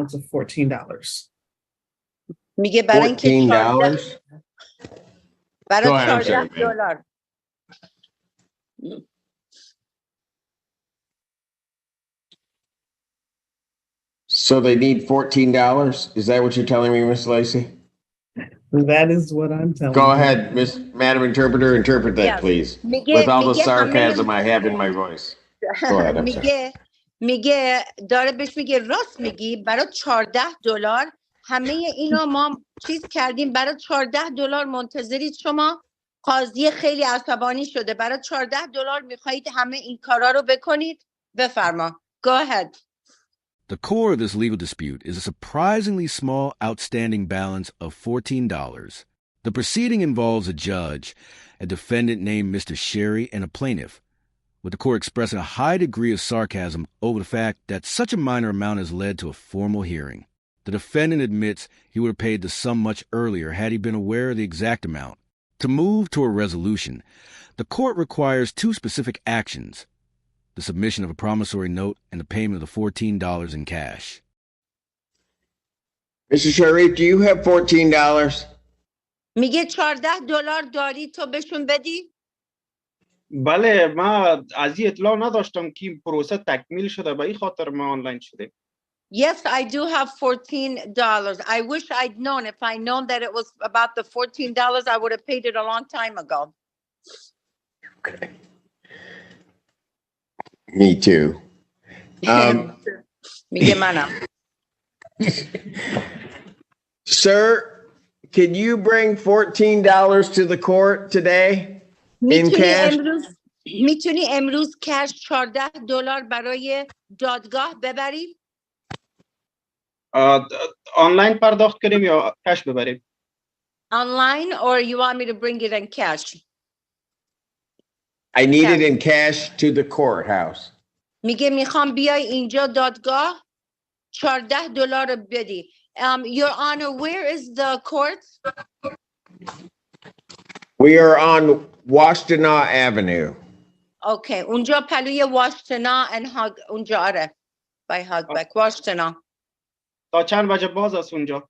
amount of $14. میگه برای اینکه $14. برای Go ahead, I'm sorry, $14. So they need $14? Is that what you're telling me, Miss Lacey? That is what I'm telling Go you. ahead, Madam Interpreter, interpret that, Yes. please. میگه With all the میگه sarcasm I have in my voice. Go ahead, I'm sorry. میگه داره بهش میگه راست میگی برای $14 همه اینا ما چیز کردیم برای $14 منتظرید شما قاضی خیلی عصبانی شده برای $14 میخواهید همه این کارا رو بکنید بفرما go ahead. The core of this legal dispute is a surprisingly small outstanding balance of $14. The proceeding involves a judge, a defendant named Mr. Sherry, and a plaintiff, with the court expressing a high degree of sarcasm over the fact that such a minor amount has led to a formal hearing. The defendant admits he would have paid the sum much earlier had he been aware of the exact amount. To move to a resolution, the court requires two specific actions: the submission of a promissory note and the payment of the $14 in cash. Mr. Sharif, do you have $14? میگه $14 داری تو بهشون بدی؟ بله ما از این اطلاع نداشتم که این پروسه تکمیل شده به این خاطر ما آنلاین شده. Yes, I do have $14. I wish I'd known. If I'd known that it was about the $14, I would have paid it a long time ago. Okay. Me too. میگه منم. Sir, can you bring $14 to the court today in cash? میتونی امروز کش $14 برای دادگاه ببری؟ آنلاین پرداخت کنیم یا کش ببریم؟ Online, or you want me to bring it in cash? I need it in cash to the courthouse. میگه میخوام بیای اینجا دادگاه $14 بدی. Your Honor, where is the court? We are on Washtenaw Avenue. Okay, اونجا پلوی واشتنا and اونجا آره by Hogback, واشتنا. تا چند بجه باز است اونجا؟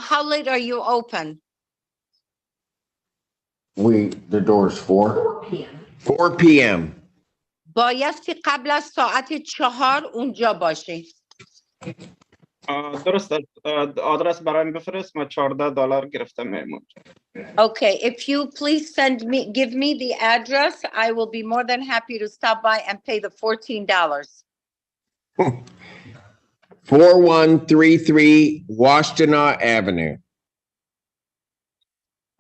How late are you open? The door's 4 p.m. 4 p.m. بایستی قبل از ساعت 4 اونجا باشی. درست آدرس برایم بفرست ما $14 گرفتم میمون. Okay, if you please give me the address, I will be more than happy to stop by and pay the $14. 4133 Washtenaw Avenue.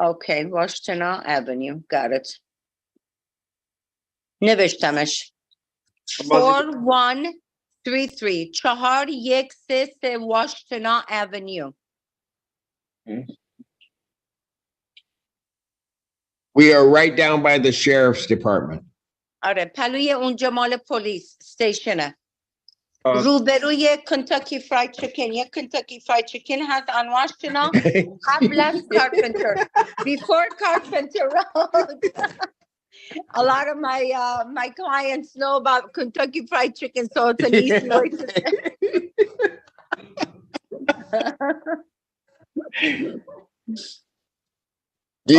Okay, Washtenaw Avenue, got it. نوشتمش. 4133 4133 Washtenaw Avenue. We are right down by the sheriff's department. آره پلوی اونجا مال پلیس استیشنه. روبروی کنتاکی فراید چیکن. یک کنتاکی فراید چیکن هست on Washtenaw قبل از Carpenter. Before Carpenter Road. A lot of my clients know about Kentucky Fried Chicken, so it's an easy way to say. Do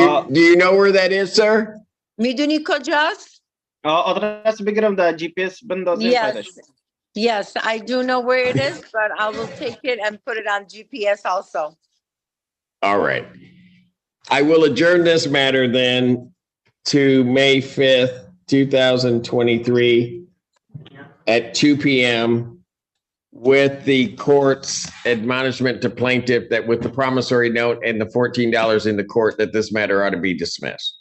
you know where that is, sir? میدونی کجاست؟ آدرس بگیرم در GPS بندازیم. Yes, I do know where it is, but I will take it and put it on GPS also. All right. I will adjourn this matter then to May 5th, 2023 at 2 p.m. with the court's admonishment to plaintiff that with the promissory note and the $14 in the court that this matter ought to be dismissed.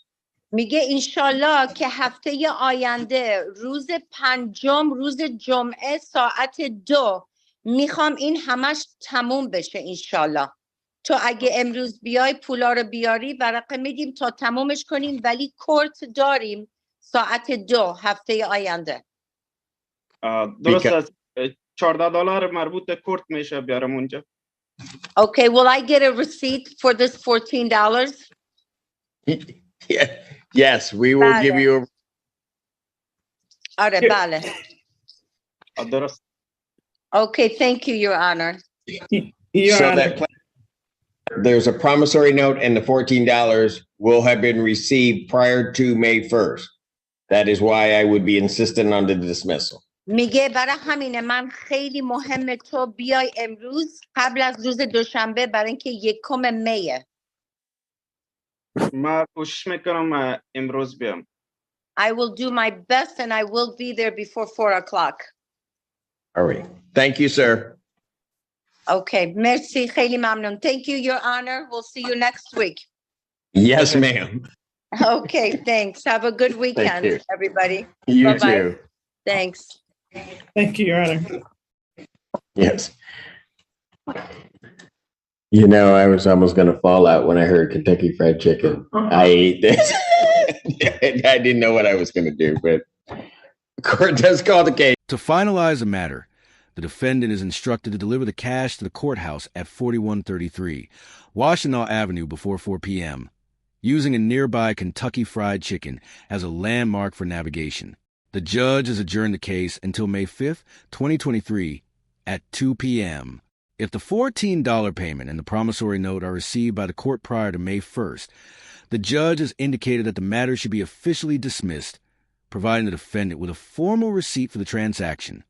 میگه انشالله که هفته آینده روز 5 روز جمعه ساعت 2 میخوام این همش تموم بشه انشالله. تو اگه امروز بیای پولا رو بیاری ورقه میدیم تا تمومش کنیم ولی کورت داریم ساعت 2 هفته آینده. درست است. $14 مربوط به کورت میشه بیارم اونجا. Okay, will I get a receipt for this $14? Yes, we will give you a... آره بله. درست. Okay, thank you, Your Honor. Your So Honor, that there's a promissory note and the $14 will have been received prior to May 1st. That is why I would be insistent on the dismissal. میگه برای همینه من خیلی مهمه تو بیای امروز قبل از روز دوشنبه برای اینکه 1 میه. من کوشش میکنم امروز بیام. I will do my best and I will be there before 4 o'clock. All right. Thank you, sir. Okay, merci, خیلی ممنون. Thank you, Your Honor. We'll see you next week. Yes, ma'am. Okay, thanks. Have a good weekend, you. everybody. You Bye-bye. too. Thanks. thank you, Your Honor. Yes. You know, I was almost going to fall out when I heard Kentucky Fried Chicken. I ate this. I didn't know what I was going to do, but court does call the case. To finalize the matter, the defendant is instructed to deliver the cash to the courthouse at 4133 Washtenaw Avenue before 4 p.m., using a nearby Kentucky Fried Chicken as a landmark for navigation. The judge has adjourned the case until May 5th, 2023 at 2 p.m. If the $14 payment and the promissory note are received by the court prior to May 1st, the judge has indicated that the matter should be officially dismissed, providing the defendant with a formal receipt for the transaction.